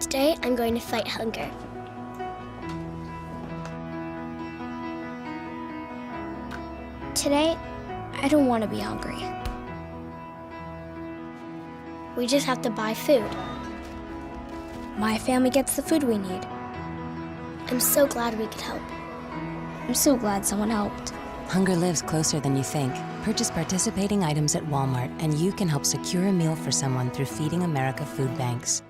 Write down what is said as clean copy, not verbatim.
Today, I'm going to fight hunger. Today, I don't want to be hungry. We just have to buy food. My family gets the food we need. I'm so glad we could help. I'm so glad someone helped. Hunger lives closer than you think. Purchase participating items at Walmart, and you can help secure a meal for someone through Feeding America food banks.